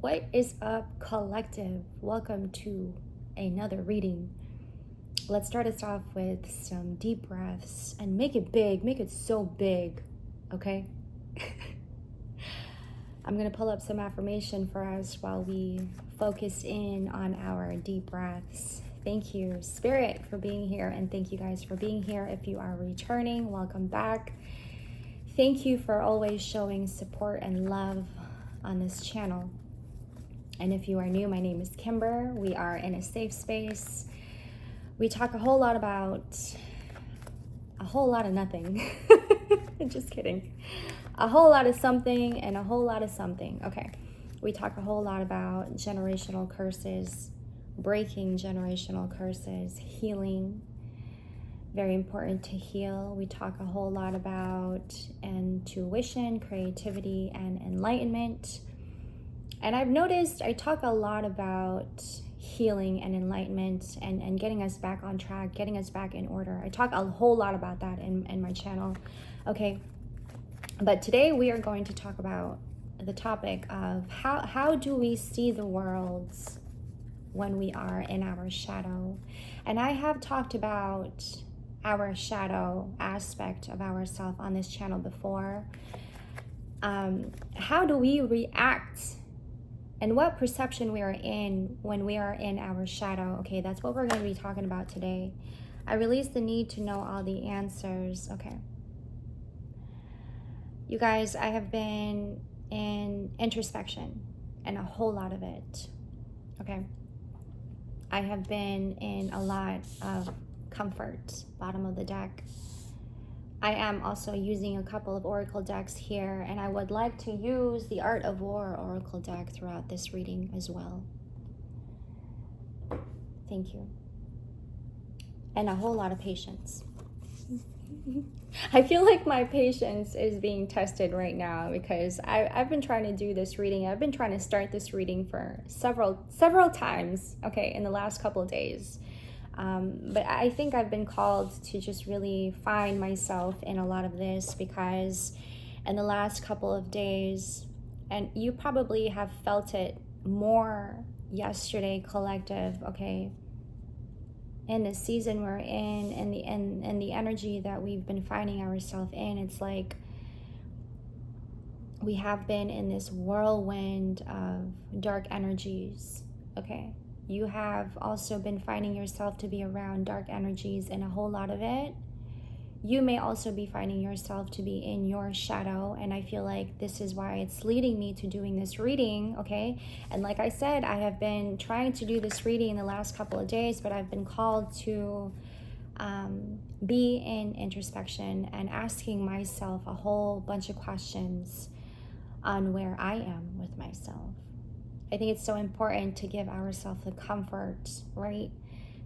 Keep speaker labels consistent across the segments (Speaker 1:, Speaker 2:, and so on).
Speaker 1: What is up, collective? Welcome to another reading. Let's start us off with some deep breaths and make it big, make it so big, okay? I'm gonna pull up some affirmation for us while we focus in on our deep breaths. Thank you, Spirit, for being here, and thank you guys for being here. If you are returning, welcome back. Thank you for always showing support and love on this channel. And if you are new, my name is Kimber. We are in a safe space. We talk a whole lot about a whole lot of nothing. Just kidding. A whole lot of something and a whole lot of something. Okay. We talk a whole lot about generational curses, breaking generational curses, healing. Very important to heal. We talk a whole lot about intuition, creativity, and enlightenment. And I've noticed I talk a lot about healing and enlightenment and getting us back on track, getting us back in order. I talk a whole lot about that in my channel. Okay. But today we are going to talk about the topic of how do we see the world when we are in our shadow. And I have talked about our shadow aspect of ourselves on this channel before. How do we react and what perception we are in when we are in our shadow? Okay, that's what we're going to be talking about today. I release the need to know all the answers. Okay. You guys, I have been in introspection and a whole lot of it. Okay. I have been in a lot of comfort, bottom of the deck. I am also using a couple of oracle decks here, and I would like to use the Art of War oracle deck throughout this reading as well. Thank you. And a whole lot of patience. I feel like my patience is being tested right now because I've been trying to do this reading. I've been trying to start this reading for several times, okay, in the last couple of days. But I think I've been called to just really find myself in a lot of this because in the last couple of days, and you probably have felt it more yesterday, collective, okay, in the season we're in and the energy that we've been finding ourselves in, it's like we have been in this whirlwind of dark energies, okay? You have also been finding yourself to be around dark energies, and a whole lot of it. You may also be finding yourself to be in your shadow, and I feel like this is why it's leading me to doing this reading, okay? And like I said, I have been trying to do this reading in the last couple of days, but I've been called to be in introspection and asking myself a whole bunch of questions on where I am with myself. I think it's so important to give ourselves the comfort, right?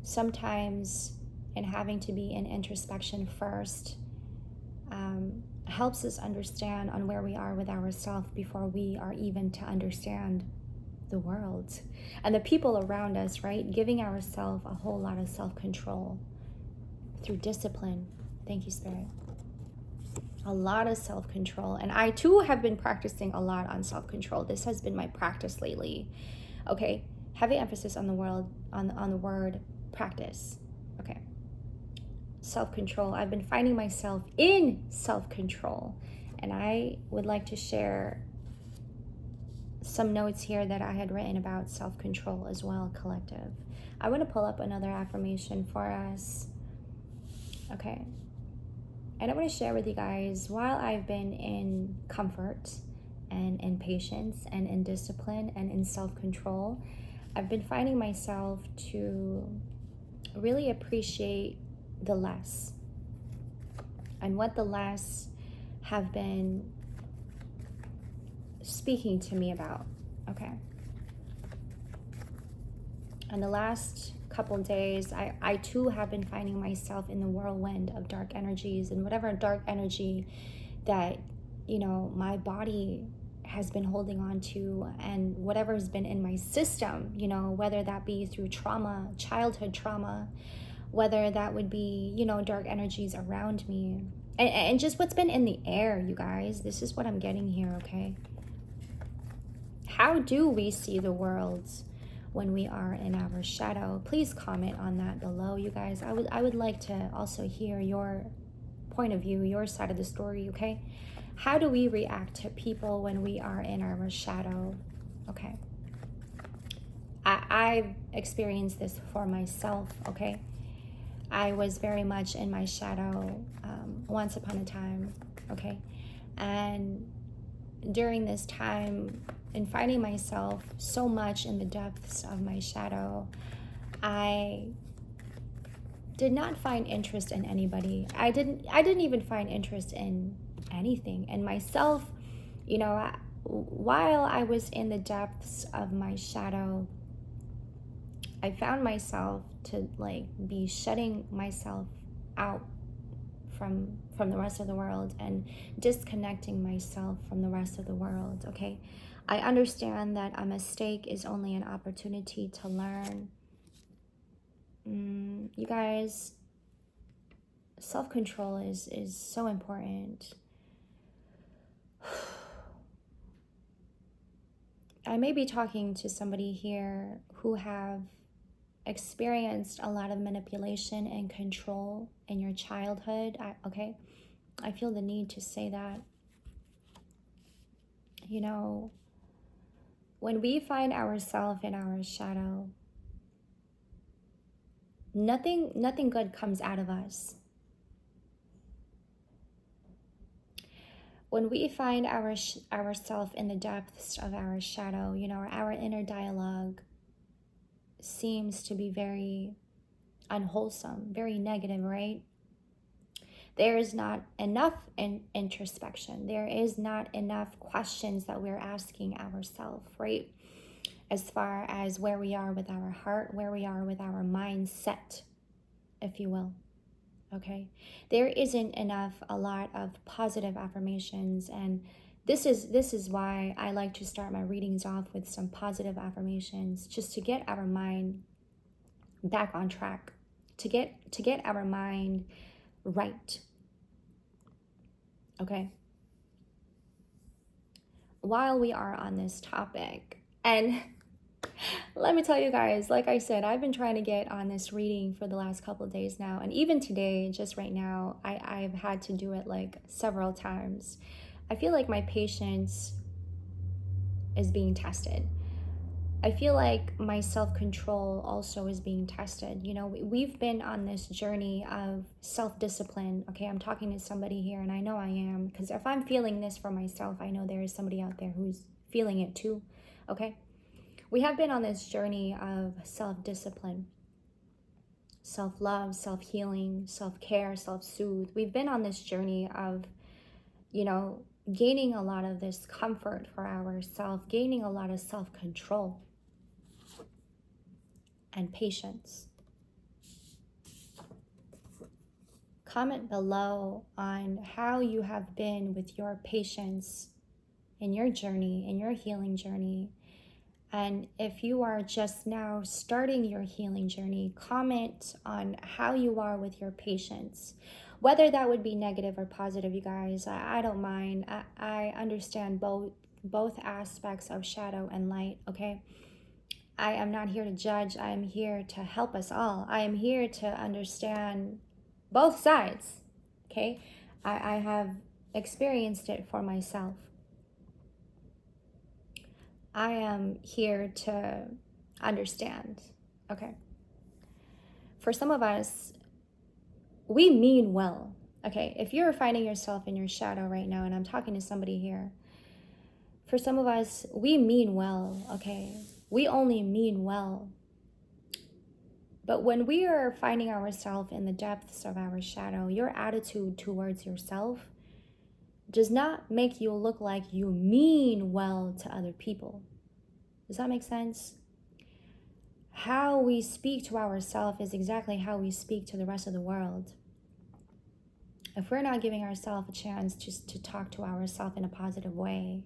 Speaker 1: Sometimes in having to be in introspection first helps us understand on where we are with ourselves before we are even to understand the world and the people around us, right? Giving ourselves a whole lot of self-control through discipline. Thank you, Spirit. A lot of self-control, and I too have been practicing a lot on self-control. This has been my practice lately. Okay, heavy emphasis on the word practice. Okay, self-control. I've been finding myself in self-control, and I would like to share some notes here that I had written about self-control as well, collective. I want to pull up another affirmation for us. Okay. And I want to share with you guys, while I've been in comfort and in patience and in discipline and in self-control, I've been finding myself to really appreciate the less and what the less have been speaking to me about, okay? And the last couple days, I too have been finding myself in the whirlwind of dark energies, and whatever dark energy that, you know, my body has been holding on to, and whatever has been in my system, you know, whether that be through trauma, childhood trauma, whether that would be, you know, dark energies around me, and just what's been in the air, you guys. This is what I'm getting here, okay? How do we see the world when we are in our shadow? Please comment on that below, you guys. I would like to also hear your point of view, your side of the story, okay? How do we react to people when we are in our shadow? Okay. I've experienced this for myself, okay? I was very much in my shadow once upon a time, okay? And during this time, in finding myself so much in the depths of my shadow, I did not find interest in anybody. I didn't even find interest in anything. And myself, you know, while I was in the depths of my shadow, I found myself to like be shutting myself out from the rest of the world and disconnecting myself from the rest of the world, okay? I understand that a mistake is only an opportunity to learn. You guys, self-control is so important. I may be talking to somebody here who have experienced a lot of manipulation and control in your childhood. Okay, I feel the need to say that. You know, when we find ourselves in our shadow, nothing good comes out of us. When we find ourselves in the depths of our shadow, you know, our inner dialogue seems to be very unwholesome, very negative, right? There is not enough introspection. There is not enough questions that we're asking ourselves, right? As far as where we are with our heart, where we are with our mindset, if you will. Okay, there isn't a lot of positive affirmations, and this is why I like to start my readings off with some positive affirmations, just to get our mind back on track, to get our mind right. Okay, while we are on this topic, and let me tell you guys, like I said, I've been trying to get on this reading for the last couple of days now. And even today, just right now, I've had to do it like several times. I feel like my patience is being tested. I feel like my self-control also is being tested. You know, we've been on this journey of self-discipline. Okay, I'm talking to somebody here, and I know I am. Because if I'm feeling this for myself, I know there is somebody out there who's feeling it too. Okay? We have been on this journey of self-discipline, self-love, self-healing, self-care, self-soothe. We've been on this journey of, you know, gaining a lot of this comfort for ourselves, gaining a lot of self-control and patience. Comment below on how you have been with your patience in your journey, in your healing journey. And if you are just now starting your healing journey, comment on how you are with your patience. Whether that would be negative or positive, you guys, I don't mind. I understand both aspects of shadow and light, okay? I am not here to judge. I am here to help us all. I am here to understand both sides, okay? I have experienced it for myself. I am here to understand, okay? For some of us, we mean well, okay? If you're finding yourself in your shadow right now, and I'm talking to somebody here, for some of us, we mean well, okay? We only mean well. But when we are finding ourselves in the depths of our shadow, your attitude towards yourself does not make you look like you mean well to other people. Does that make sense? How we speak to ourselves is exactly how we speak to the rest of the world. If we're not giving ourselves a chance just to talk to ourselves in a positive way,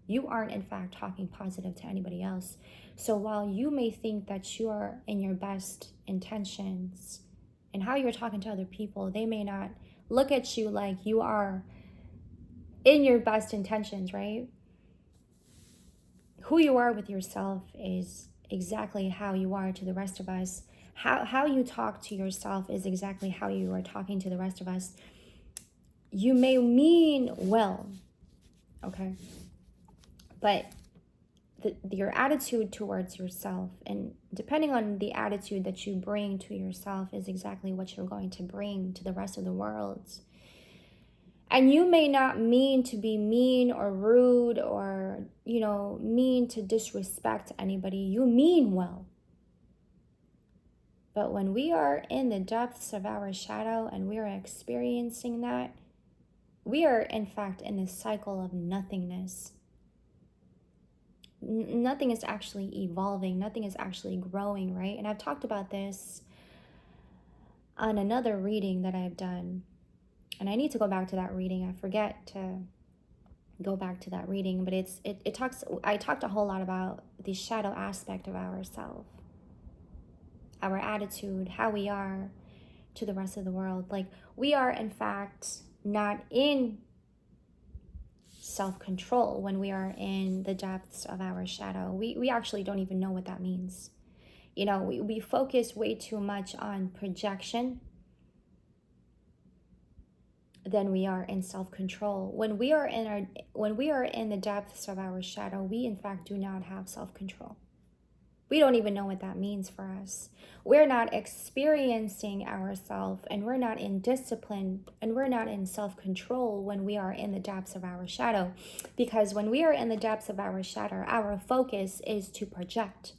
Speaker 1: you aren't in fact talking positive to anybody else. So while you may think that you're in your best intentions and how you're talking to other people, they may not look at you like you are in your best intentions, right? who you are with yourself is exactly how you are to the rest of us. How you talk to yourself is exactly how you are talking to the rest of us. You may mean well, okay? But your attitude towards yourself, and depending on the attitude that you bring to yourself, is exactly what you're going to bring to the rest of the world. And you may not mean to be mean or rude or, mean to disrespect anybody. You mean well. But when we are in the depths of our shadow and we are experiencing that, we are in fact in this cycle of nothingness. Nothing is actually evolving. Nothing is actually growing, right? And I've talked about this on another reading that I've done. And I need to go back to that reading. I forget to go back to that reading, but I talked a whole lot about the shadow aspect of ourself, our attitude, how we are to the rest of the world. Like, we are in fact not in self-control when we are in the depths of our shadow. We actually don't even know what that means. We focus way too much on projection than we are in self-control. When we are in the depths of our shadow, we in fact do not have self-control. We don't even know what that means for us. We're not experiencing ourselves, and we're not in discipline, and we're not in self-control when we are in the depths of our shadow. Because when we are in the depths of our shadow, our focus is to project.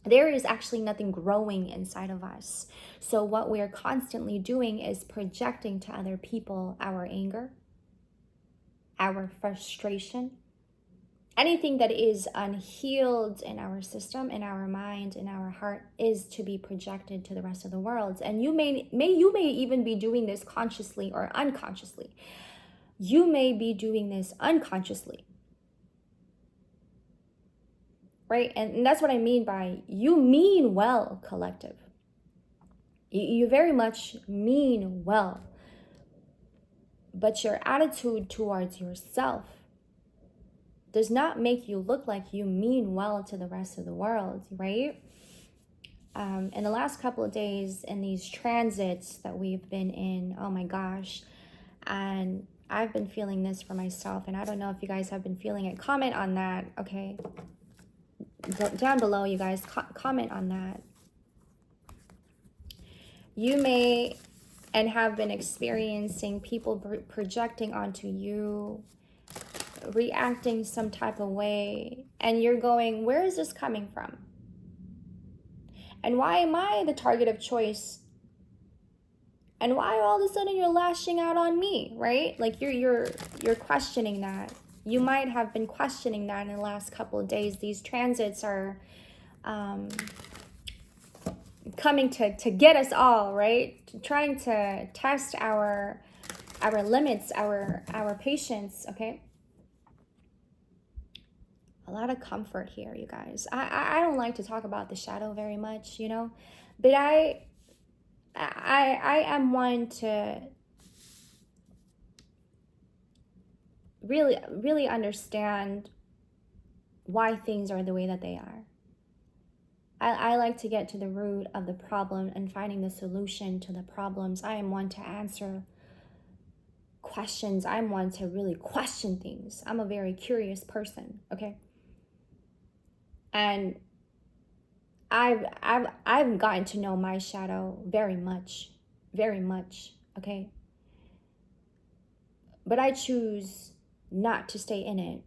Speaker 1: There is actually nothing growing inside of us. So what we're constantly doing is projecting to other people our anger, our frustration, anything that is unhealed in our system, in our mind, in our heart, is to be projected to the rest of the world. And you may even be doing this consciously or unconsciously. You may be doing this unconsciously. Right? And that's what I mean by you mean well, collective. You very much mean well. But your attitude towards yourself does not make you look like you mean well to the rest of the world, right? In the last couple of days, in these transits that we've been in, oh my gosh, and I've been feeling this for myself, and I don't know if you guys have been feeling it. Comment on that, okay? Down below, you guys, comment on that. You may and have been experiencing people projecting onto you, reacting some type of way, and you're going, where is this coming from? And why am I the target of choice? And why all of a sudden you're lashing out on me, right? Like you're questioning that. You might have been questioning that in the last couple of days. These transits are coming to get us all, right? Trying to test our limits, our patience, okay? A lot of comfort here, you guys. I don't like to talk about the shadow very much, but I am one to really understand why things are the way that they are. I like to get to the root of the problem and finding the solution to the problems. I am one to answer questions. I'm one to really question things. I'm a very curious person, okay? And I've gotten to know my shadow very much, okay? But I choose not to stay in it.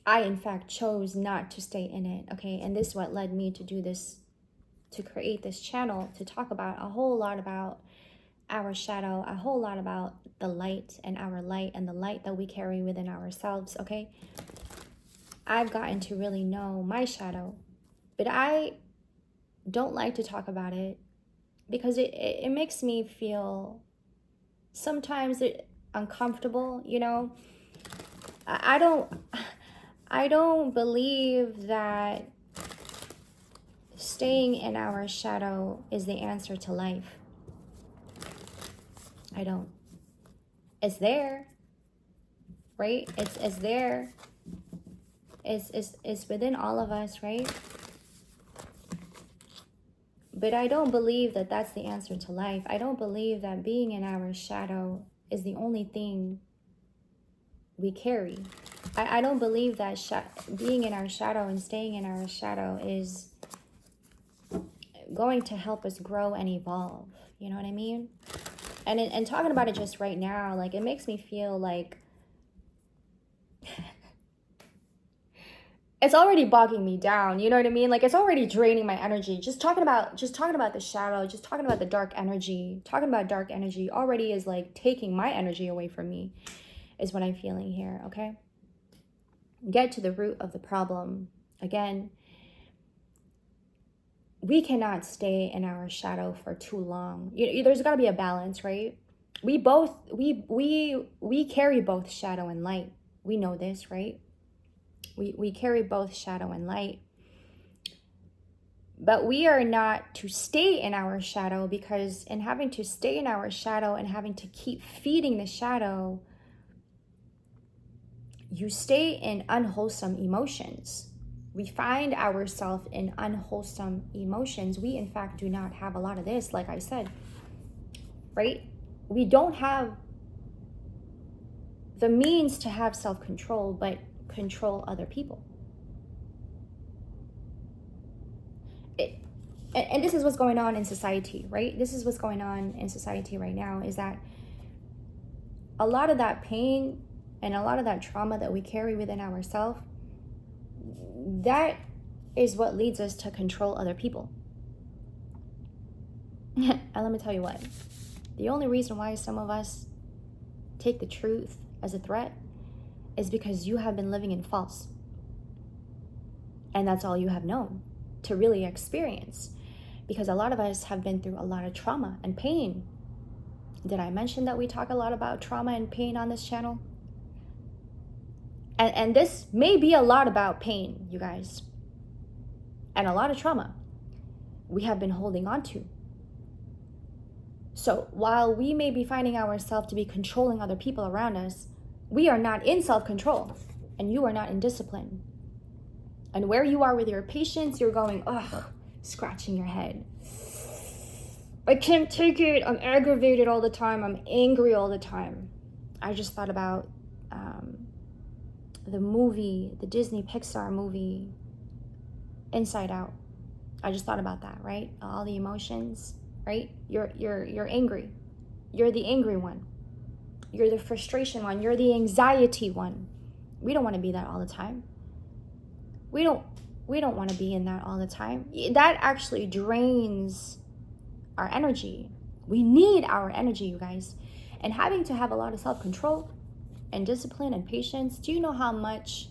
Speaker 1: I, in fact, chose not to stay in it, okay? And this is what led me to do this, to create this channel, to talk about a whole lot about our shadow, a whole lot about the light and our light and the light that we carry within ourselves, okay? I've gotten to really know my shadow, but I don't like to talk about it because it makes me feel sometimes uncomfortable, I don't believe that staying in our shadow is the answer to life. I don't. It's there, right? It's there. It's within all of us, right? But I don't believe that that's the answer to life. I don't believe that being in our shadow is the only thing we carry. I don't believe that being in our shadow and staying in our shadow is going to help us grow and evolve. You know what I mean? And talking about it just right now, like, it makes me feel like it's already bogging me down. You know what I mean? Like, it's already draining my energy. Just talking about the shadow, just talking about the dark energy, talking about dark energy already is like taking my energy away from me, is what I'm feeling here. Okay. Get to the root of the problem. Again, we cannot stay in our shadow for too long. There's got to be a balance, right? We carry both shadow and light. We know this, right? We carry both shadow and light. But we are not to stay in our shadow, because in having to stay in our shadow and having to keep feeding the shadow, you stay in unwholesome emotions. We find ourselves in unwholesome emotions. We, in fact, do not have a lot of this, like I said, right? We don't have the means to have self-control, but control other people. And this is what's going on in society, right? This is what's going on in society right now, is that a lot of that pain and a lot of that trauma that we carry within ourselves, that is what leads us to control other people. And let me tell you what, the only reason why some of us take the truth as a threat is because you have been living in false. And that's all you have known to really experience. Because a lot of us have been through a lot of trauma and pain. Did I mention that we talk a lot about trauma and pain on this channel? And this may be a lot about pain, you guys. And a lot of trauma we have been holding on to. So while we may be finding ourselves to be controlling other people around us, we are not in self-control, and you are not in discipline. And where you are with your patience, you're going, ugh, scratching your head. I can't take it. I'm aggravated all the time. I'm angry all the time. I just thought about the movie, the Disney Pixar movie, Inside Out. I just thought about that, right? All the emotions, right? You're angry. You're the angry one. You're the frustration one. You're the anxiety one. We don't want to be that all the time. We don't want to be in that all the time. That actually drains our energy. We need our energy, you guys. And having to have a lot of self-control and discipline and patience, do you know how much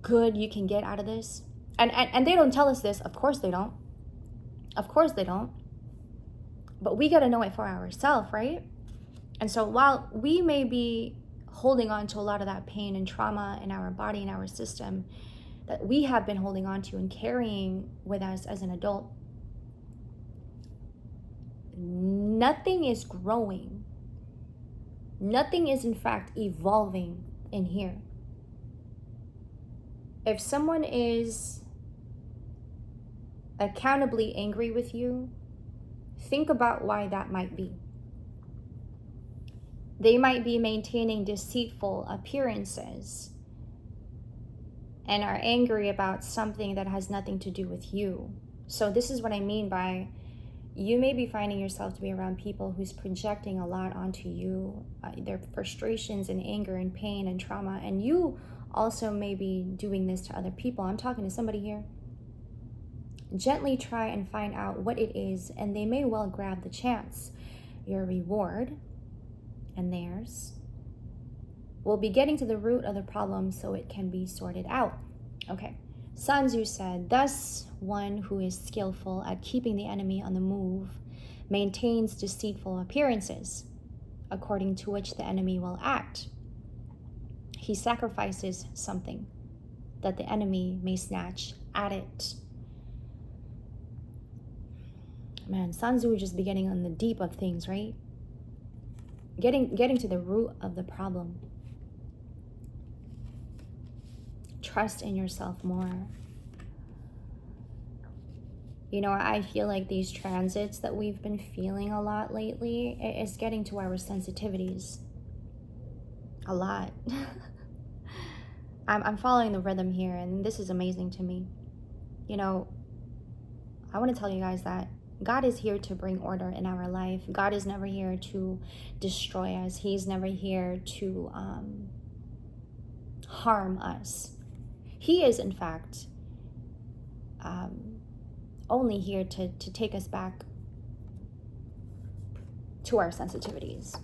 Speaker 1: good you can get out of this? And they don't tell us this. Of course they don't. Of course they don't. But we got to know it for ourselves, right? And so while we may be holding on to a lot of that pain and trauma in our body and our system that we have been holding on to and carrying with us as an adult, nothing is growing. Nothing is, in fact, evolving in here. If someone is accountably angry with you, think about why that might be. They might be maintaining deceitful appearances and are angry about something that has nothing to do with you. So this is what I mean by, you may be finding yourself to be around people who's projecting a lot onto you, their frustrations and anger and pain and trauma, and you also may be doing this to other people. I'm talking to somebody here. Gently try and find out what it is, and they may well grab the chance. Your reward and theirs will be getting to the root of the problem so it can be sorted out. Okay. Sun Tzu said, thus one who is skillful at keeping the enemy on the move maintains deceitful appearances, according to which the enemy will act. He sacrifices something that the enemy may snatch at it. Man, Sun Tzu just be getting on the deep of things, right? Getting to the root of the problem. trust in yourself more. You know, I feel like these transits that we've been feeling a lot lately, it's getting to our sensitivities a lot. I'm following the rhythm here, and this is amazing to me. You know, I want to tell you guys that God is here to bring order in our life. God is never here to destroy us. He's never here to harm us. He is, in fact, only here to take us back to our sensitivities,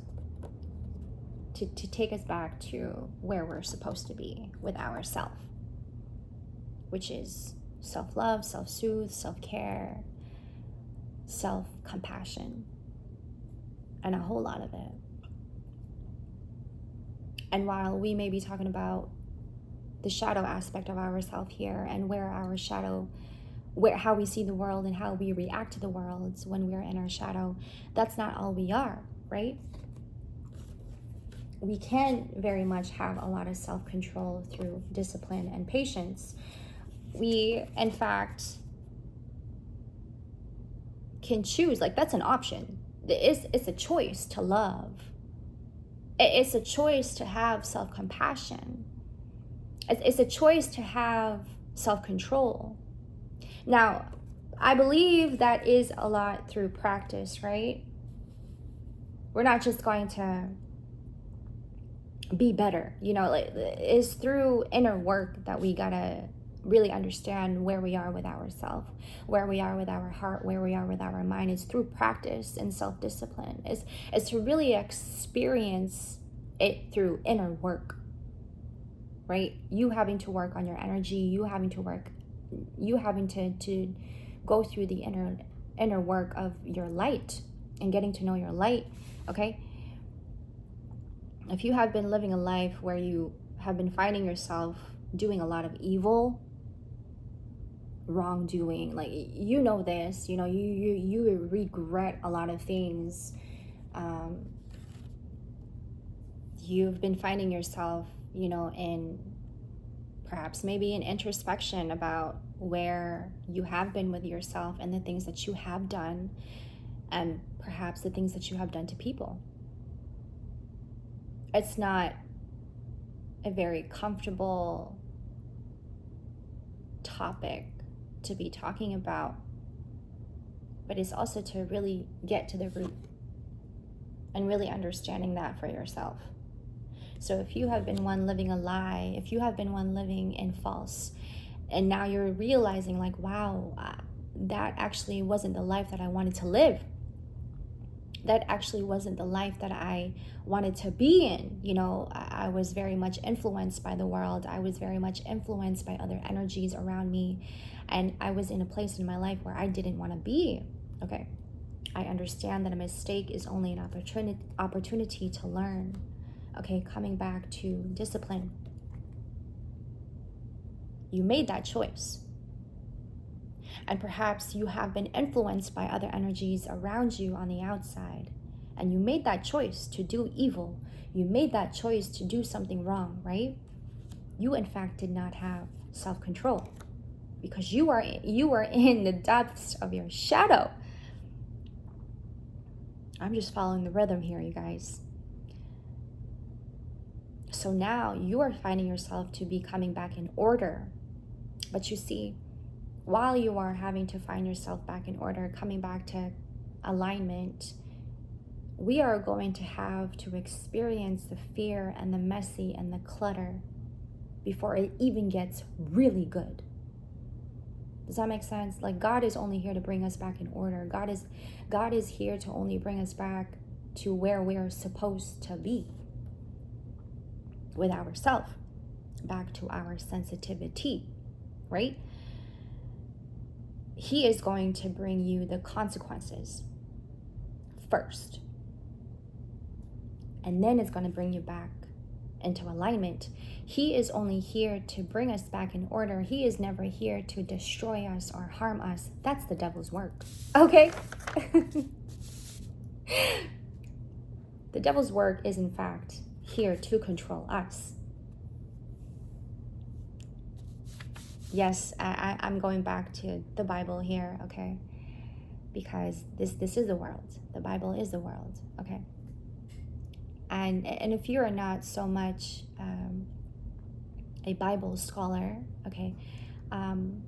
Speaker 1: to take us back to where we're supposed to be with ourself, which is self-love, self-soothe, self-care, self-compassion, and a whole lot of it. And while we may be talking about the shadow aspect of ourself here, and where our shadow, how we see the world and how we react to the world when we're in our shadow, that's not all we are, right? We can very much have a lot of self-control through discipline and patience. We, in fact, can choose, like, that's an option. It's a choice to love. It's a choice to have self-compassion. It's a choice to have self-control. Now, I believe that is a lot through practice, right? We're not just going to be better, you know, like, it's through inner work that we gotta really understand where we are with ourselves, where we are with our heart, where we are with our mind. It's through practice and self-discipline. It's to really experience it through inner work, right? You having to work on your energy, you having to go through the inner work of your light and getting to know your light, okay? If you have been living a life where you have been finding yourself doing a lot of evil, wrongdoing, like, you know this, you know, you regret a lot of things. You've been finding yourself, you know, in perhaps maybe an introspection about where you have been with yourself and the things that you have done, and perhaps the things that you have done to people. It's not a very comfortable topic to be talking about, but it's also to really get to the root and really understanding that for yourself. So if you have been one living a lie, if you have been one living in false, and now you're realizing, like, wow, that actually wasn't the life that I wanted to live. That actually wasn't the life that I wanted to be in. You know, I was very much influenced by the world. I was very much influenced by other energies around me. And I was in a place in my life where I didn't want to be. Okay. I understand that a mistake is only an opportunity to learn. Okay, coming back to discipline. You made that choice. And perhaps you have been influenced by other energies around you on the outside. And you made that choice to do evil. You made that choice to do something wrong, right? You, in fact, did not have self-control because you are in the depths of your shadow. I'm just following the rhythm here, you guys. So now you are finding yourself to be coming back in order. But you see, while you are having to find yourself back in order, coming back to alignment, we are going to have to experience the fear and the messy and the clutter before it even gets really good. Does that make sense? Like, God is only here to bring us back in order. God is here to only bring us back to where we are supposed to be with ourselves, back to our sensitivity, right? He is going to bring you the consequences first. And then it's going to bring you back into alignment. He is only here to bring us back in order. He is never here to destroy us or harm us. That's the devil's work. Okay? The devil's work is, in fact, here to control us. Yes, I'm going back to the Bible here, okay? Because this is the world. The Bible is the world, okay? And if you are not so much a Bible scholar, okay, um,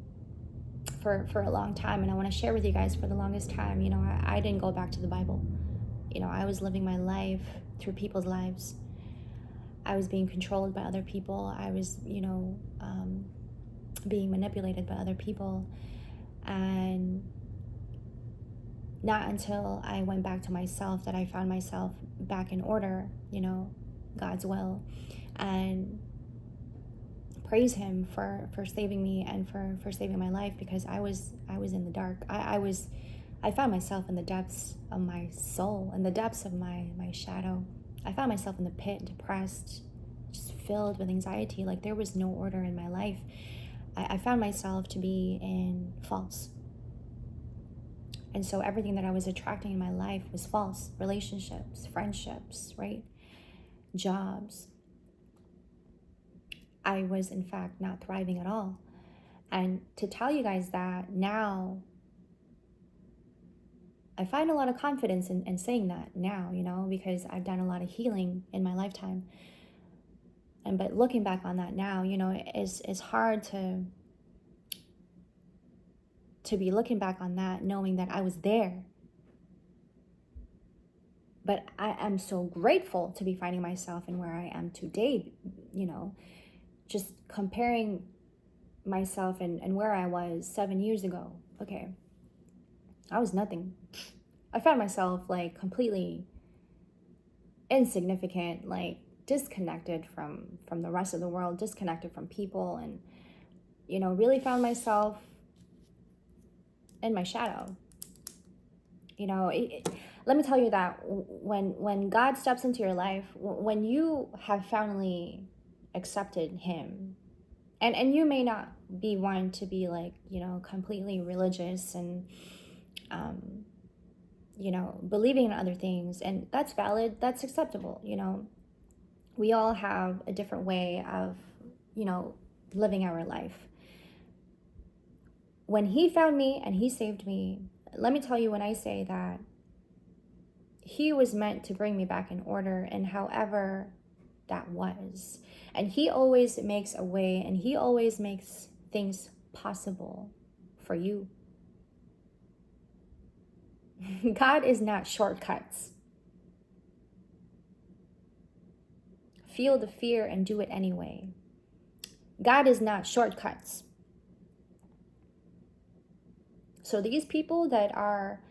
Speaker 1: for a long time, and I want to share with you guys, for the longest time, you know, I didn't go back to the Bible. You know, I was living my life through people's lives. I was being controlled by other people. I was, you know, being manipulated by other people. And not until I went back to myself that I found myself back in order, you know, God's will, and praise Him for saving me and for saving my life, because I was in the dark. I found myself in the depths of my soul, in the depths of my shadow. I found myself in the pit, depressed, just filled with anxiety. Like there was no order in my life. I found myself to be in false. And so everything that I was attracting in my life was false. Relationships, friendships, right? Jobs. I was, in fact, not thriving at all. And to tell you guys that now, I find a lot of confidence in saying that now, you know, because I've done a lot of healing in my lifetime. But looking back on that now, you know, it's hard to be looking back on that, knowing that I was there. But I am so grateful to be finding myself in where I am today, you know, just comparing myself and where I was 7 years ago. Okay, I was nothing. I found myself like completely insignificant, like disconnected from the rest of the world, disconnected from people, and, you know, really found myself in my shadow. You know, let me tell you that when God steps into your life, when you have finally accepted Him, and you may not be one to be like, you know, completely religious and you know, believing in other things, and that's valid, that's acceptable. You know, we all have a different way of, you know, living our life. When He found me and He saved me, let me tell you, when I say that He was meant to bring me back in order, and however that was, and He always makes a way, and He always makes things possible for you. God is not shortcuts. Feel the fear and do it anyway. God is not shortcuts. So these people that are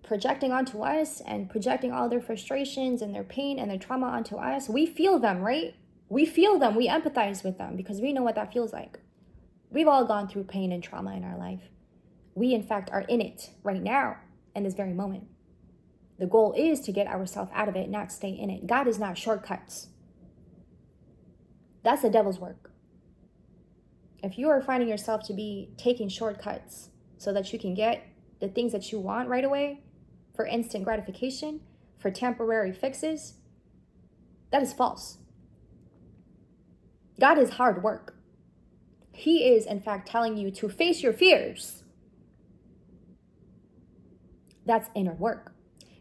Speaker 1: projecting onto us and projecting all their frustrations and their pain and their trauma onto us, we feel them, right? We feel them. We empathize with them because we know what that feels like. We've all gone through pain and trauma in our life. We, in fact, are in it right now, in this very moment. The goal is to get ourselves out of it, not stay in it. God is not shortcuts. That's the devil's work. If you are finding yourself to be taking shortcuts so that you can get the things that you want right away, for instant gratification, for temporary fixes, that is false. God is hard work. He is, in fact, telling you to face your fears. That's inner work.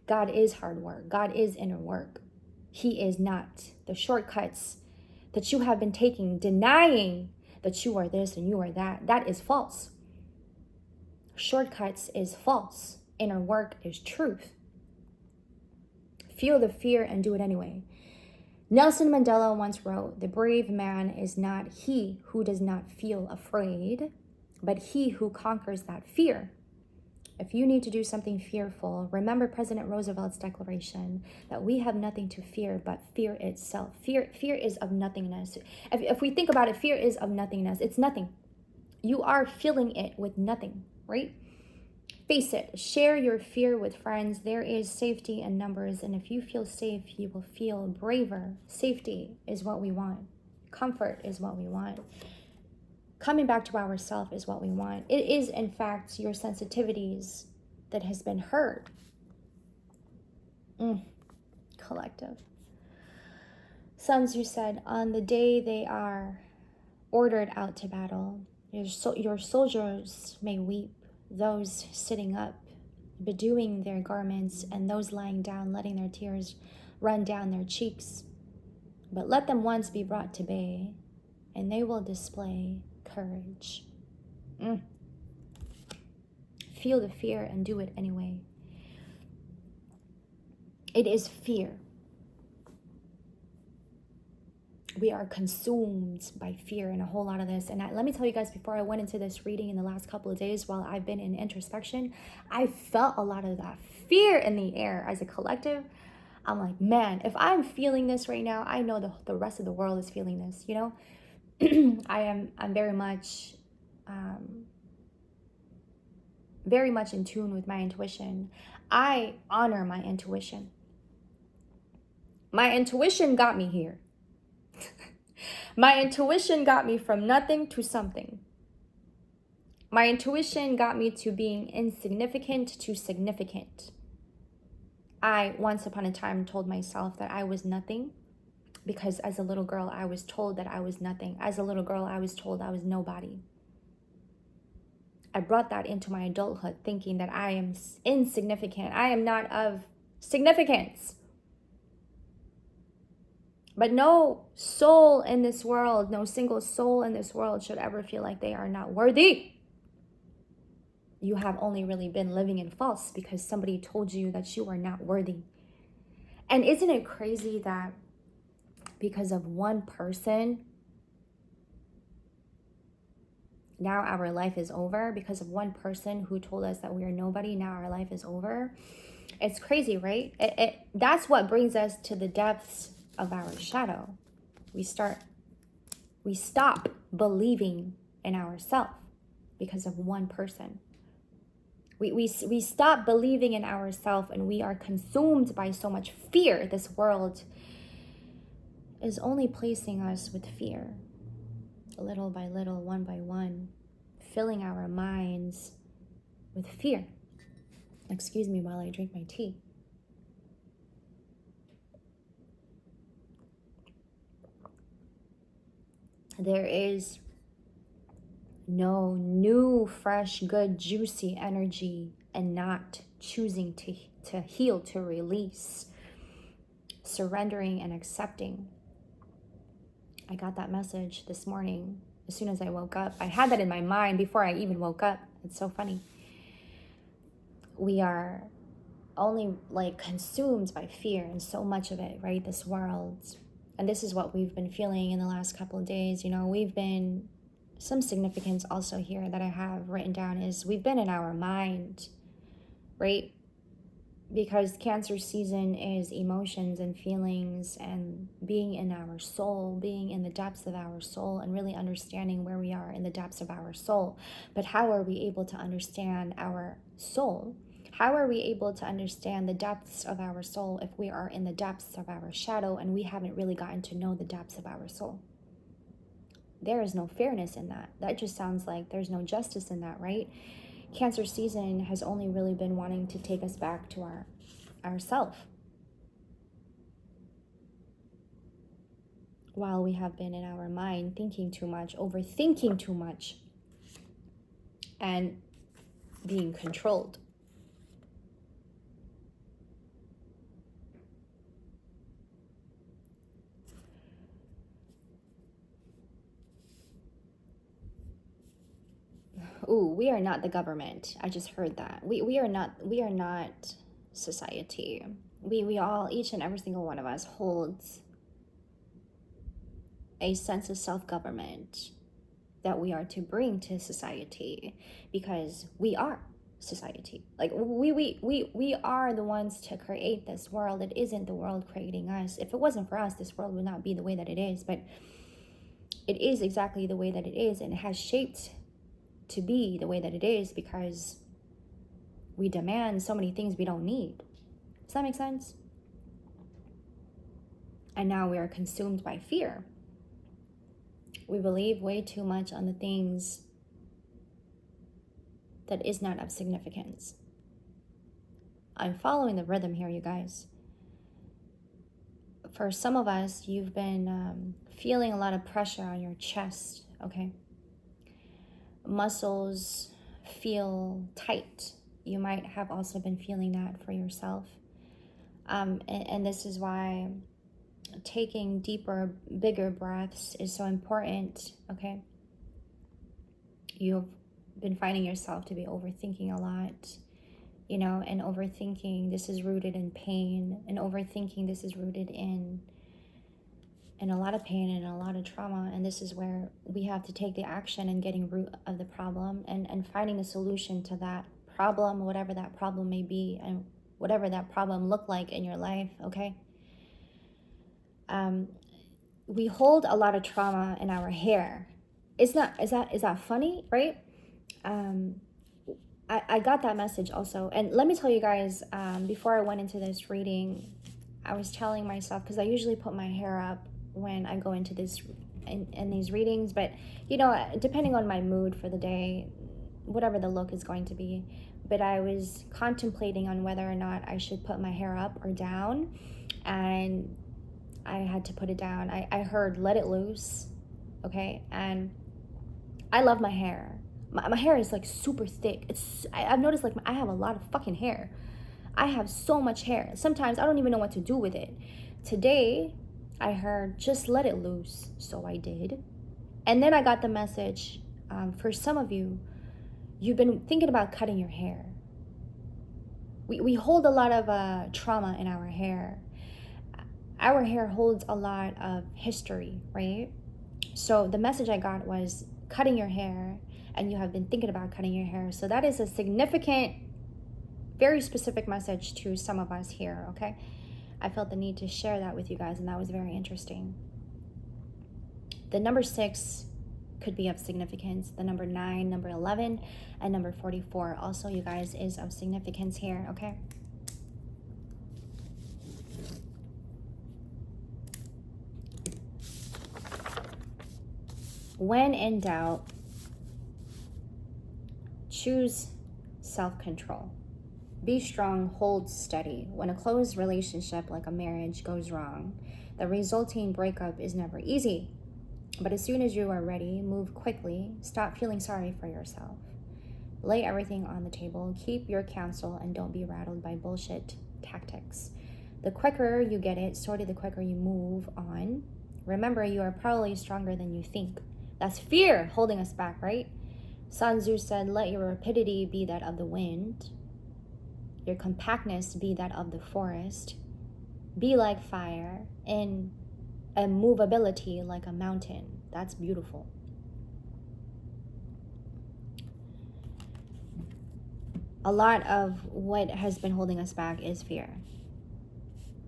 Speaker 1: God is hard work. God is inner work. He is not the shortcuts that you have been taking, denying that you are this and you are that. That is false. Shortcuts is false. Inner work is truth. Feel the fear and do it anyway. Nelson Mandela once wrote, "The brave man is not he who does not feel afraid, but he who conquers that fear." If you need to do something fearful, remember President Roosevelt's declaration that we have nothing to fear but fear itself. Fear is of nothingness. If we think about it, fear is of nothingness. It's nothing. You are filling it with nothing, right? Face it. Share your fear with friends. There is safety in numbers, and if you feel safe, you will feel braver. Safety is what we want. Comfort is what we want. Coming back to ourselves is what we want. It is, in fact, your sensitivities that has been hurt. Collective. Sun Tzu said, on the day they are ordered out to battle. Your soldiers may weep, those sitting up, bedewing their garments, and those lying down, letting their tears run down their cheeks. But let them once be brought to bay, and they will display courage. Feel the fear and do it anyway. It is fear. We are consumed by fear in a whole lot of this. And let me tell you guys, before I went into this reading in the last couple of days while I've been in introspection, I felt a lot of that fear in the air as a collective. I'm like, man, if I'm feeling this right now, I know the rest of the world is feeling this, you know? I'm very much in tune with my intuition. I honor my intuition. My intuition got me here. My intuition got me from nothing to something. My intuition got me to being insignificant to significant. I once upon a time told myself that I was nothing because as a little girl, I was told that I was nothing. As a little girl, I was told I was nobody. I brought that into my adulthood thinking that I am insignificant. I am not of significance. But no soul in this world, no single soul in this world should ever feel like they are not worthy. You have only really been living in false because somebody told you that you are not worthy. And isn't it crazy that because of one person, now our life is over? Because of one person who told us that we are nobody, now our life is over. It's crazy, right? That's what brings us to the depths of our shadow. We stop believing in ourselves because of one person. We stop believing in ourselves, and we are consumed by so much fear. This world is only placing us with fear, little by little, one by one, filling our minds with fear. Excuse me while I drink my tea. There is no new, fresh, good, juicy energy and not choosing to heal, to release, surrendering and accepting. I got that message this morning as soon as I woke up. I had that in my mind before I even woke up. It's so funny. We are only like consumed by fear and so much of it, right? This world. And this is what we've been feeling in the last couple of days. You know, we've been, some significance also here that I have written down is we've been in our mind, right? Because Cancer season is emotions and feelings and being in our soul, being in the depths of our soul and really understanding where we are in the depths of our soul. But how are we able to understand our soul? How are we able to understand the depths of our soul if we are in the depths of our shadow and we haven't really gotten to know the depths of our soul? There is no fairness in that. That just sounds like there's no justice in that, right? Cancer season has only really been wanting to take us back to ourself, while we have been in our mind thinking too much, overthinking too much, and being controlled. Ooh, we are not the government. I just heard that. We are not society. We all, each and every single one of us holds a sense of self-government that we are to bring to society because we are society. Like we are the ones to create this world. It isn't the world creating us. If it wasn't for us, this world would not be the way that it is, but it is exactly the way that it is, and it has shaped to be the way that it is because we demand so many things we don't need. Does that make sense? And now we are consumed by fear. We believe way too much on the things that is not of significance. I'm following the rhythm here, you guys. For some of us, you've been feeling a lot of pressure on your chest, okay? Muscles feel tight. You might have also been feeling that for yourself. And this is why taking deeper, bigger breaths is so important, okay? You've been finding yourself to be overthinking a lot, you know, and overthinking, this is rooted in pain, and overthinking, this is rooted in a lot of pain and a lot of trauma. And this is where we have to take the action and getting root of the problem and finding a solution to that problem, whatever that problem may be, and whatever that problem look like in your life, okay? We hold a lot of trauma in our hair. Is that funny, right? I got that message also. And let me tell you guys, before I went into this reading, I was telling myself, because I usually put my hair up when I go into this in these readings, but you know, depending on my mood for the day, whatever the look is going to be. But I was contemplating on whether or not I should put my hair up or down, and I had to put it down. I heard let it loose, okay? And I love my hair. My hair is like super thick. I've noticed like I have a lot of fucking hair. I have so much hair. Sometimes I don't even know what to do with it. Today, I heard just let it loose. So I did. And then I got the message, for some of you, you've been thinking about cutting your hair. We hold a lot of trauma in our hair. Our hair holds a lot of history, right? So the message I got was cutting your hair, and you have been thinking about cutting your hair. So that is a significant, very specific message to some of us here, okay? I felt the need to share that with you guys, and that was very interesting. The number 6 could be of significance. The number 9, number 11, and number 44 also, you guys, is of significance here, okay? When in doubt, choose self-control. Be strong, hold steady. When a close relationship like a marriage goes wrong, the resulting breakup is never easy. But as soon as you are ready, move quickly. Stop feeling sorry for yourself. Lay everything on the table. Keep your counsel and don't be rattled by bullshit tactics. The quicker you get it sorted, the quicker you move on. Remember, you are probably stronger than you think. That's fear holding us back, right? Sun Tzu said, let your rapidity be that of the wind. Your compactness be that of the forest. Be like fire, and immovability like a mountain. That's beautiful. A lot of what has been holding us back is fear.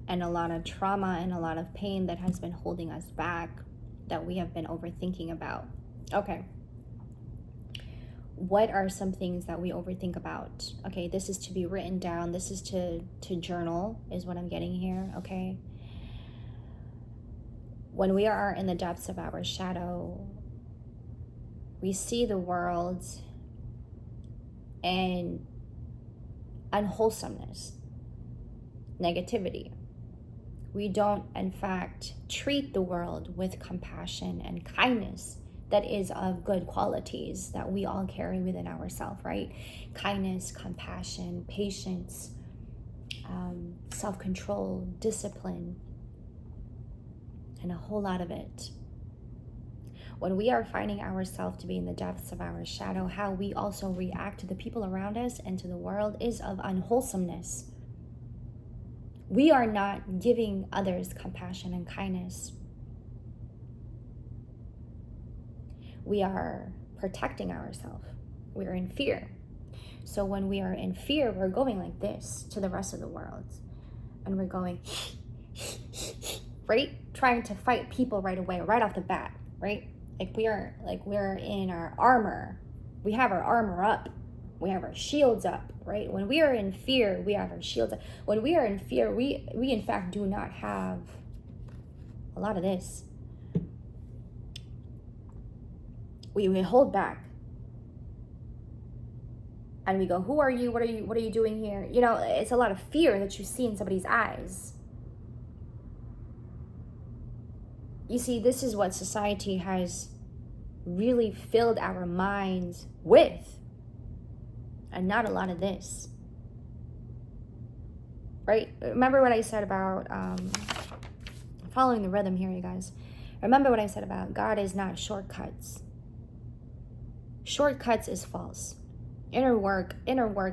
Speaker 1: And a lot of trauma and a lot of pain that has been holding us back that we have been overthinking about. Okay. What are some things that we overthink about? Okay, this is to be written down. This is to journal, is what I'm getting here, okay? When we are in the depths of our shadow, we see the world and unwholesomeness, negativity. We don't, in fact, treat the world with compassion and kindness that is of good qualities that we all carry within ourselves, right? Kindness, compassion, patience, self-control, discipline, and a whole lot of it. When we are finding ourselves to be in the depths of our shadow, how we also react to the people around us and to the world is of unwholesomeness. We are not giving others compassion and kindness. We are protecting ourselves. We're in fear. So when we are in fear, we're going like this to the rest of the world. And we're going, right? Trying to fight people right away, right off the bat, right? We're in our armor. We have our armor up. We have our shields up, right? When we are in fear, we have our shields up. When we are in fear, we in fact do not have a lot of this. We hold back. And we go, who are you? What are you doing here? You know, it's a lot of fear that you see in somebody's eyes. You see, this is what society has really filled our minds with, and not a lot of this, right? Remember what I said about following the rhythm here, you guys. Remember what I said about God is not shortcuts. Shortcuts is false. Inner work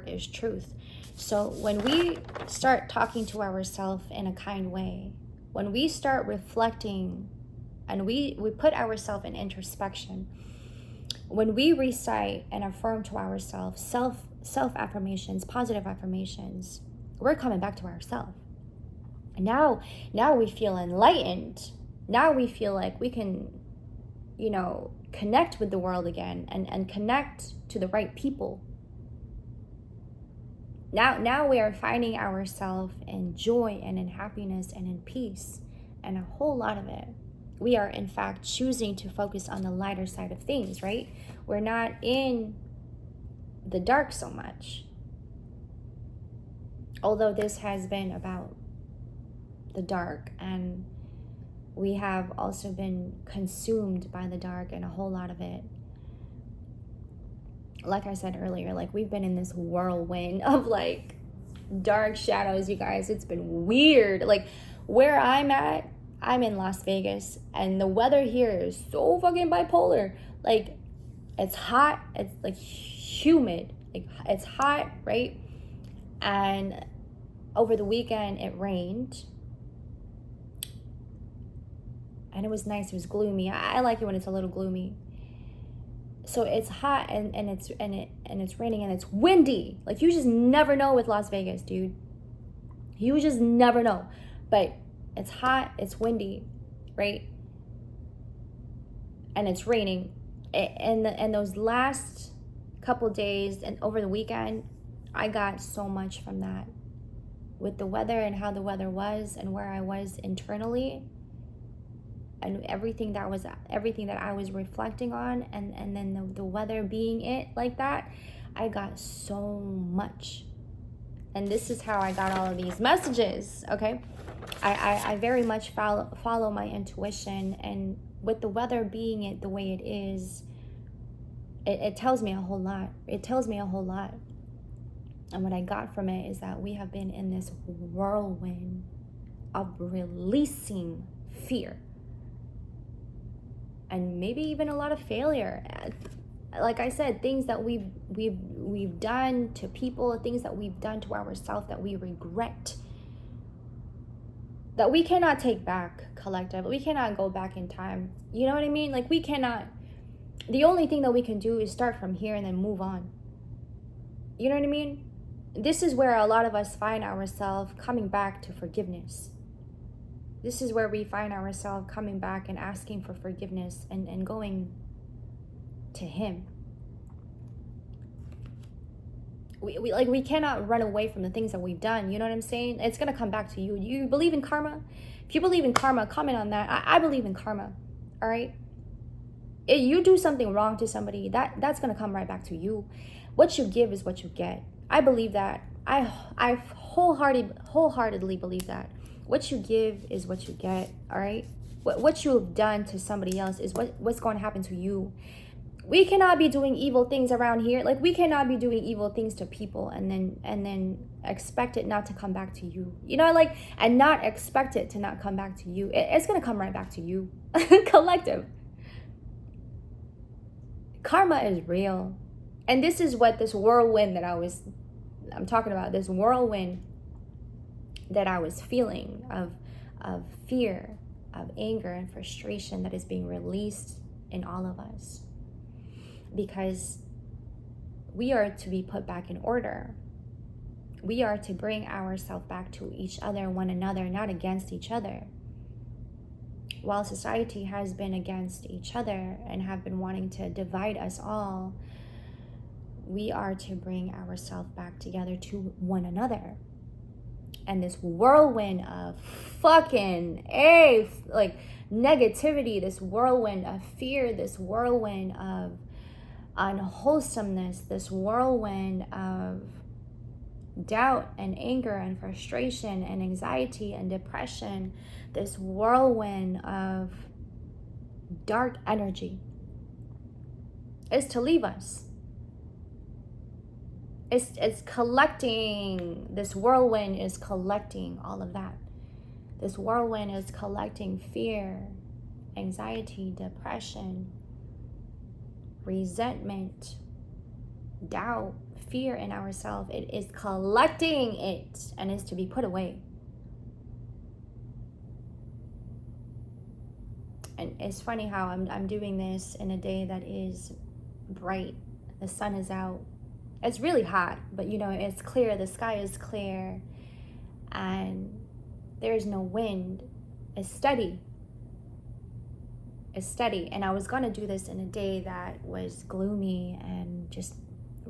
Speaker 1: is truth. So when we start talking to ourselves in a kind way, when we start reflecting and we put ourselves in introspection, when we recite and affirm to ourselves self affirmations, positive affirmations, we're coming back to ourselves. Now we feel enlightened. Now we feel like we can, connect with the world again and connect to the right people. Now we are finding ourselves in joy and in happiness and in peace, and a whole lot of it. We are in fact choosing to focus on the lighter side of things, right? We're not in the dark so much. Although this has been about the dark, and we have also been consumed by the dark and a whole lot of it. Like I said earlier, like we've been in this whirlwind of like dark shadows, you guys. It's been weird. Like where I'm at, I'm in Las Vegas, and the weather here is so fucking bipolar. Like it's hot, it's like humid, like it's hot, right? And over the weekend it rained. And it was nice. It was gloomy. I like it when it's a little gloomy. So it's hot and it's raining and it's windy. Like you just never know with Las Vegas, dude. You just never know. But it's hot, it's windy, right? And it's raining. And those last couple days and over the weekend, I got so much from that. With the weather and how the weather was and where I was internally. And everything that I was reflecting on, and then the weather being it like that, I got so much. And this is how I got all of these messages, okay? I very much follow my intuition, and with the weather being it the way it is, it tells me a whole lot. It tells me a whole lot. And what I got from it is that we have been in this whirlwind of releasing fear. And maybe even a lot of failure. Like I said, things that we've done to people, things that we've done to ourselves that we regret, that we cannot take back collectively. We cannot go back in time. You know what I mean? Like we cannot. The only thing that we can do is start from here and then move on. You know what I mean? This is where a lot of us find ourselves coming back to forgiveness. This is where we find ourselves coming back and asking for forgiveness and going to Him. We cannot run away from the things that we've done. You know what I'm saying? It's going to come back to you. You believe in karma? If you believe in karma, comment on that. I believe in karma. All right? If you do something wrong to somebody, that's going to come right back to you. What you give is what you get. I believe that. I wholeheartedly believe that. What you give is what you get, all right? What you have done to somebody else is what's going to happen to you. We cannot be doing evil things around here. Like we cannot be doing evil things to people and then expect it not to come back to you. You know, like, and not expect it to not come back to you. It's going to come right back to you. Collective. Karma is real. And this is what this whirlwind that I'm talking about, this whirlwind that I was feeling of fear, of anger and frustration that is being released in all of us. Because we are to be put back in order. We are to bring ourselves back to each other, one another, not against each other. While society has been against each other and have been wanting to divide us all, we are to bring ourselves back together to one another. And this whirlwind of fucking like negativity, this whirlwind of fear, this whirlwind of unwholesomeness, this whirlwind of doubt and anger and frustration and anxiety and depression, this whirlwind of dark energy is to leave us. It's collecting, this whirlwind is collecting all of that. This whirlwind is collecting fear, anxiety, depression, resentment, doubt, fear in ourselves. It is collecting it and is to be put away. And it's funny how I'm doing this in a day that is bright. The sun is out. It's really hot, but you know, it's clear. The sky is clear and there's no wind. It's steady. It's steady. And I was going to do this in a day that was gloomy and just,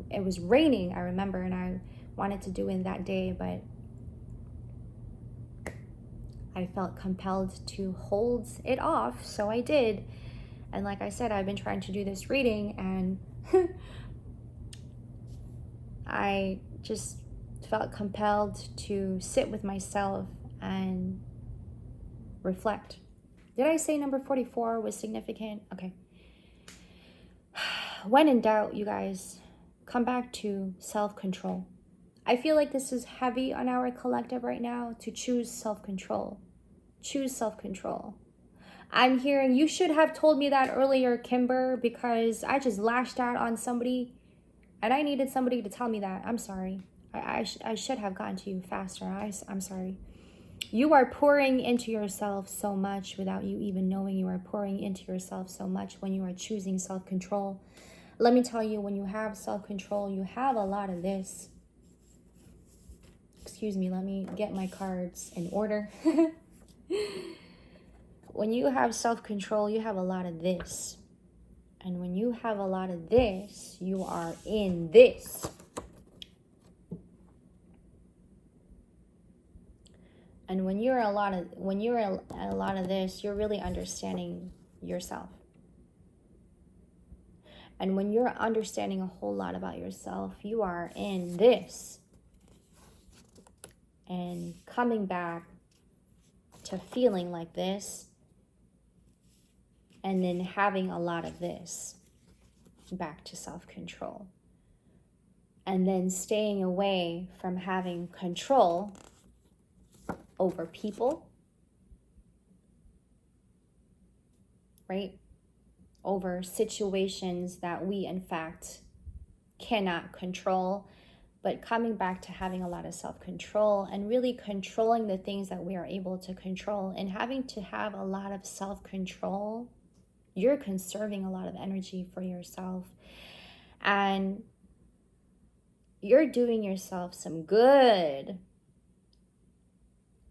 Speaker 1: it was raining, I remember, and I wanted to do it that day, but I felt compelled to hold it off, so I did. And like I said, I've been trying to do this reading, and I just felt compelled to sit with myself and reflect. Did I say number 44 was significant? Okay. When in doubt, you guys, come back to self-control. I feel like this is heavy on our collective right now to choose self-control. Choose self-control. I'm hearing, you should have told me that earlier, Kimber, because I just lashed out on somebody and I needed somebody to tell me that. I'm sorry. I should have gotten to you faster. I'm sorry. You are pouring into yourself so much without you even knowing you are pouring into yourself so much when you are choosing self-control. Let me tell you, when you have self-control, you have a lot of this. Excuse me, let me get my cards in order. When you have self-control, you have a lot of this. And when you have a lot of this, you are in this. And when you're a lot of this, you're really understanding yourself. And when you're understanding a whole lot about yourself, you are in this. And coming back to feeling like this, and then having a lot of this, back to self-control. And then staying away from having control over people, right? Over situations that we, in fact, cannot control, but coming back to having a lot of self-control and really controlling the things that we are able to control. And having to have a lot of self-control, you're conserving a lot of energy for yourself. And you're doing yourself some good.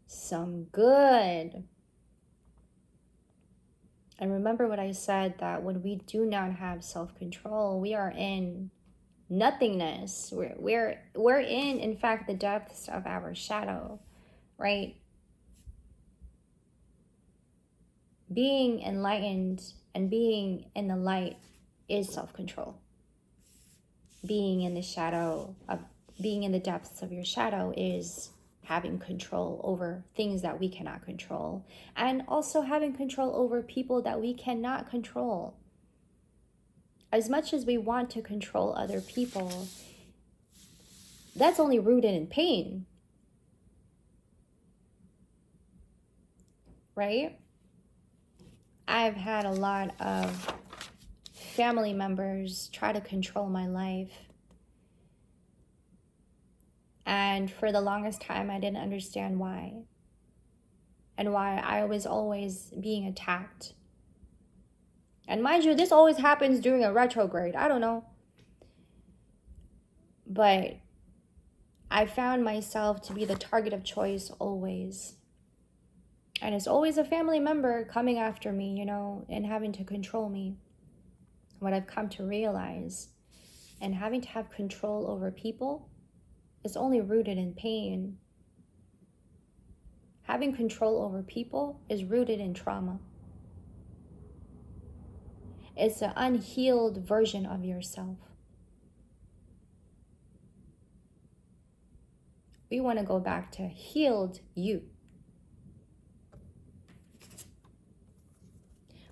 Speaker 1: Some good. And remember what I said, that when we do not have self-control, we are in nothingness. We're in fact, the depths of our shadow, right? Being enlightened and being in the light is self-control. Being in the shadow of, being in the depths of your shadow is having control over things that we cannot control, and also having control over people that we cannot control. As much as we want to control other people, that's only rooted in pain, right? I've had a lot of family members try to control my life. And for the longest time, I didn't understand why. And why I was always being attacked. And mind you, this always happens during a retrograde. I don't know. But I found myself to be the target of choice always. And it's always a family member coming after me, you know, and having to control me. What I've come to realize, and having to have control over people, is only rooted in pain. Having control over people is rooted in trauma. It's an unhealed version of yourself. We want to go back to healed you.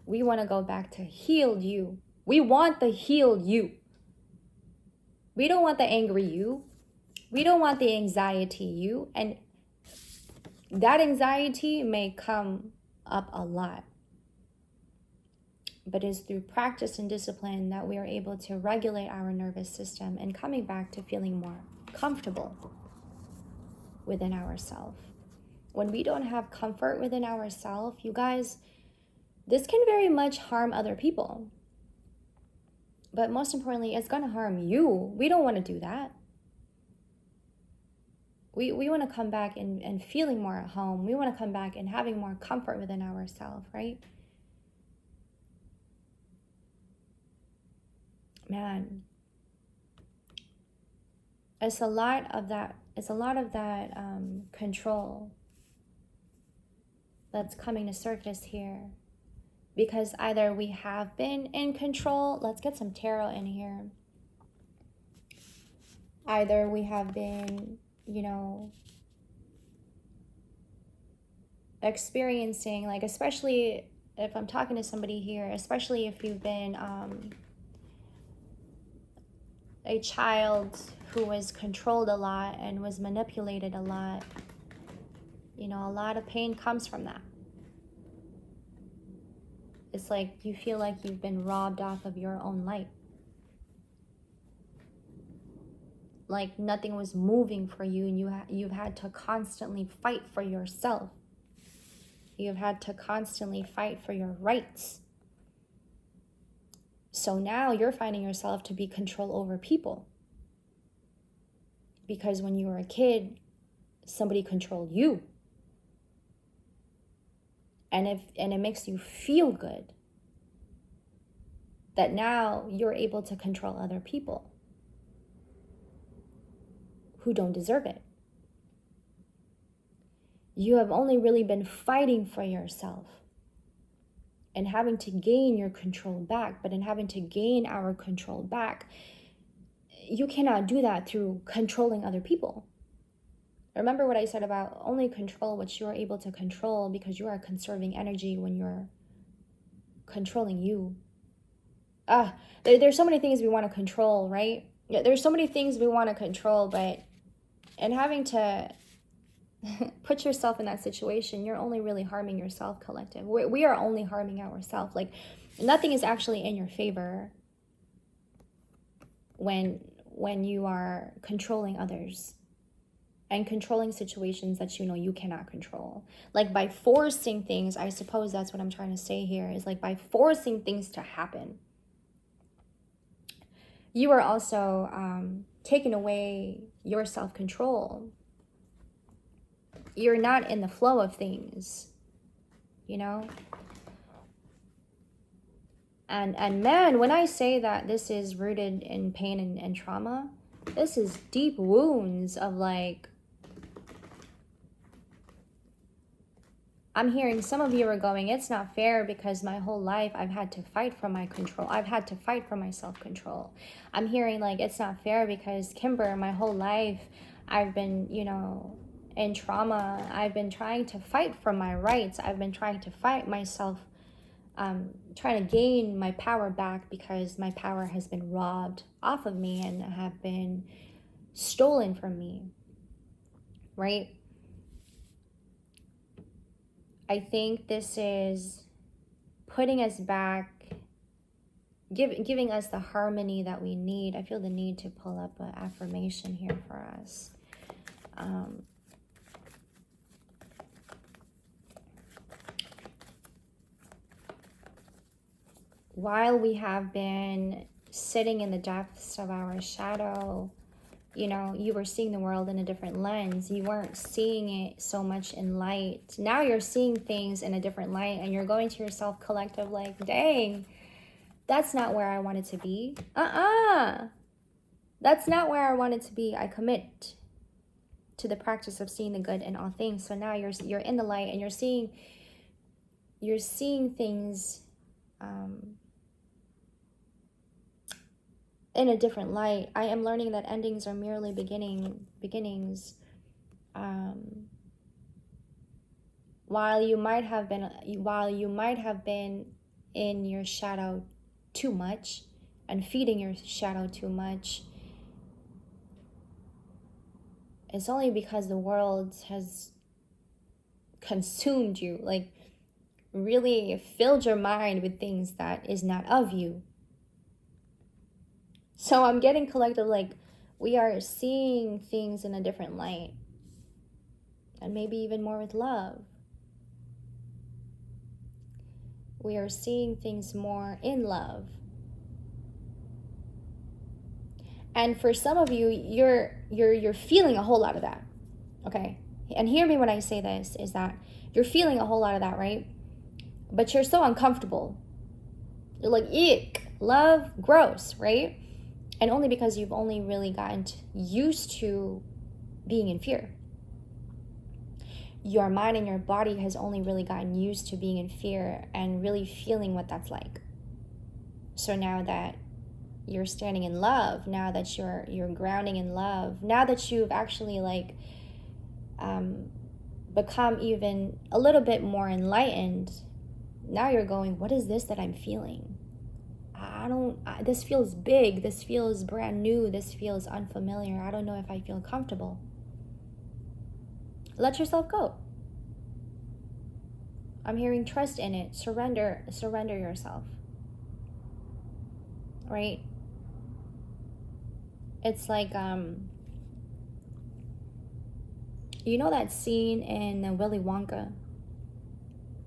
Speaker 1: We want to go back to healed you. We want the healed you. We don't want the angry you. We don't want the anxiety you. And that anxiety may come up a lot. But it's through practice and discipline that we are able to regulate our nervous system and coming back to feeling more comfortable within ourselves. When we don't have comfort within ourselves, you guys, this can very much harm other people. But most importantly, it's going to harm you. We don't want to do that. We want to come back and feeling more at home. We want to come back and having more comfort within ourselves, right? Man, it's a lot of that control that's coming to surface here, because either we have been in control. Let's get some tarot in here. Either we have been, experiencing, like, especially if I'm talking to somebody here, especially if you've been a child who was controlled a lot and was manipulated a lot, a lot of pain comes from that. It's like you feel like you've been robbed off of your own light. Like nothing was moving for you, and you've had to constantly fight for yourself. You've had to constantly fight for your rights. So now you're finding yourself to be control over people. Because when you were a kid, somebody controlled you. And it makes you feel good that now you're able to control other people who don't deserve it. You have only really been fighting for yourself and having to gain your control back. But in having to gain our control back, you cannot do that through controlling other people. Remember what I said about only control what you are able to control, because you are conserving energy when you're controlling you. There's so many things we want to control, right? Yeah, there's so many things we want to control, but in having to put yourself in that situation, you're only really harming yourself, collective. We are only harming ourselves. Like nothing is actually in your favor when you are controlling others and controlling situations that you cannot control. Like by forcing things, I suppose that's what I'm trying to say here, is like by forcing things to happen, you are also taking away your self-control. You're not in the flow of things, And man, when I say that this is rooted in pain and trauma, this is deep wounds of like, I'm hearing some of you are going, it's not fair because my whole life I've had to fight for my control. I've had to fight for my self-control. I'm hearing like, it's not fair because Kimber, my whole life I've been, in trauma. I've been trying to fight for my rights. I've been trying to fight myself, trying to gain my power back because my power has been robbed off of me and have been stolen from me, right? I think this is putting us back, giving us the harmony that we need. I feel the need to pull up an affirmation here for us. While we have been sitting in the depths of our shadow, you were seeing the world in a different lens. You weren't seeing it so much in light. Now you're seeing things in a different light, and you're going to yourself, collective, like, dang, that's not where I wanted to be. That's not where I wanted to be. I commit to the practice of seeing the good in all things. So now you're in the light, and you're seeing things in a different light. I am learning that endings are merely beginnings. While you might have been in your shadow too much and feeding your shadow too much, it's only because the world has consumed you, like really filled your mind with things that is not of you. So I'm getting collective, like we are seeing things in a different light, and maybe even more with love. We are seeing things more in love. And for some of you, you're feeling a whole lot of that. Okay? And hear me when I say this, is that you're feeling a whole lot of that, right? But you're so uncomfortable. You're like, eek, love, gross, right? And only because you've only really gotten used to being in fear. Your mind and your body has only really gotten used to being in fear and really feeling what that's like. So now that you're standing in love, now that you're grounding in love, now that you've actually like become even a little bit more enlightened, now you're going, what is this that I'm feeling? This feels big, this feels brand new, this feels unfamiliar. I don't know if I feel comfortable. Let yourself go. I'm hearing trust in it. Surrender yourself. Right? It's like, you know that scene in Willy Wonka?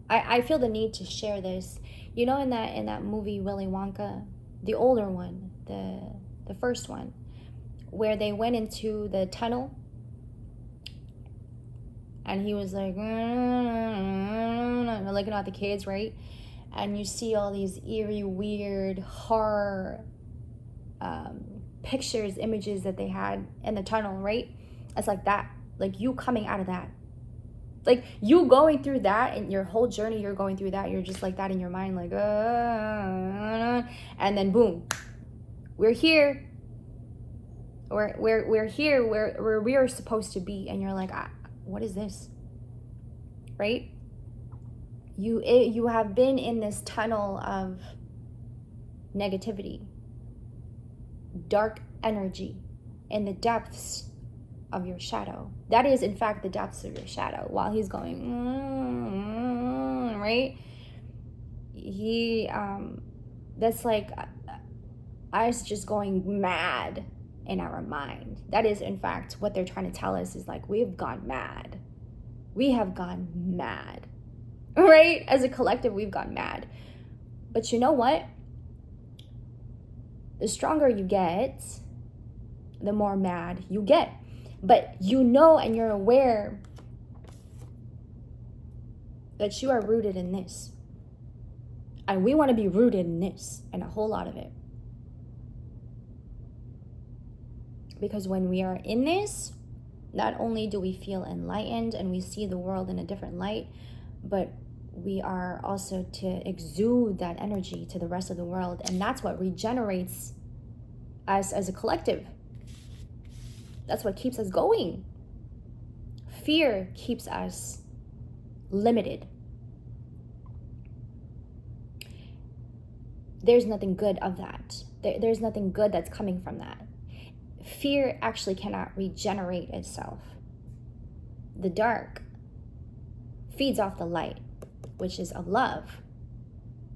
Speaker 1: I feel the need to share this. You know, in that movie Willy Wonka, the older one, the first one, where they went into the tunnel, and he was like looking at the kids, right? And you see all these eerie, weird horror pictures, images that they had in the tunnel, right? It's like that, like you coming out of that. Like you going through that, and your whole journey, you're going through that. You're just like that in your mind, like, and then boom, we're here. We're here where we are supposed to be, and you're like, what is this? Right? You have been in this tunnel of negativity, dark energy, in the depths of your shadow. That is, in fact, the depths of your shadow. While he's going, right? That's like us just going mad in our mind. That is, in fact, what they're trying to tell us, is like, we've gone mad. We have gone mad, right? As a collective, we've gone mad. But you know what? The stronger you get, the more mad you get. But you know, and you're aware that you are rooted in this. And we want to be rooted in this, and a whole lot of it. Because when we are in this, not only do we feel enlightened and we see the world in a different light, but we are also to exude that energy to the rest of the world. And that's what regenerates us as a collective. That's what keeps us going. Fear keeps us limited. There's nothing good of that. There's nothing good that's coming from that. Fear actually cannot regenerate itself. The dark feeds off the light, which is of love.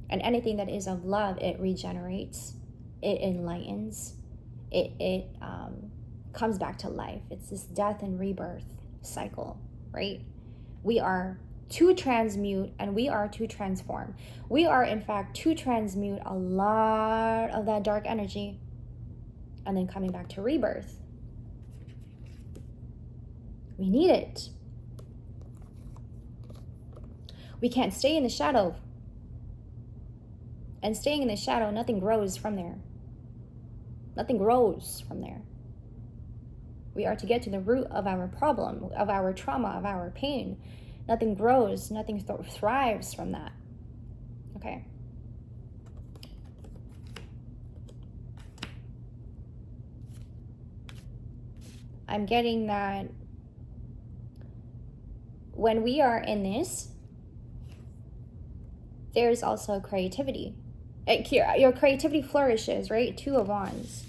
Speaker 1: And anything that is of love, it regenerates, it enlightens, it comes back to life. It's this death and rebirth cycle, right? We are to transmute, and we are to transform. We are, in fact, to transmute a lot of that dark energy, and then coming back to rebirth. We need it. We can't stay in the shadow. And staying in the shadow, nothing grows from there. Nothing grows from there. We are to get to the root of our problem, of our trauma, of our pain. Nothing grows, nothing thrives from that. Okay. I'm getting that when we are in this, There's also creativity. Your creativity flourishes, right? Two of Wands.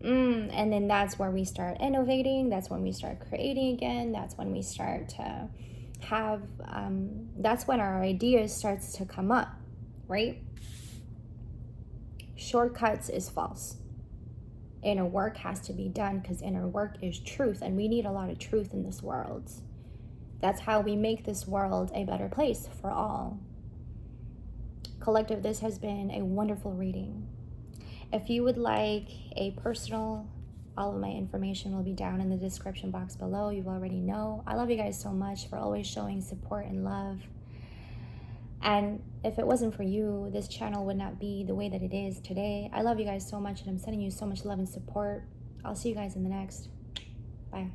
Speaker 1: And then that's where we start innovating. That's when we start creating again. That's when we start to have, that's when our ideas starts to come up, right? Shortcuts is false. Inner work has to be done because inner work is truth, and we need a lot of truth in this world. That's how we make this world a better place for all. Collective, this has been a wonderful reading. If you would like a personal, all of my information will be down in the description box below. You already know. I love you guys so much for always showing support and love. And if it wasn't for you, this channel would not be the way that it is today. I love you guys so much, and I'm sending you so much love and support. I'll see you guys in the next. Bye.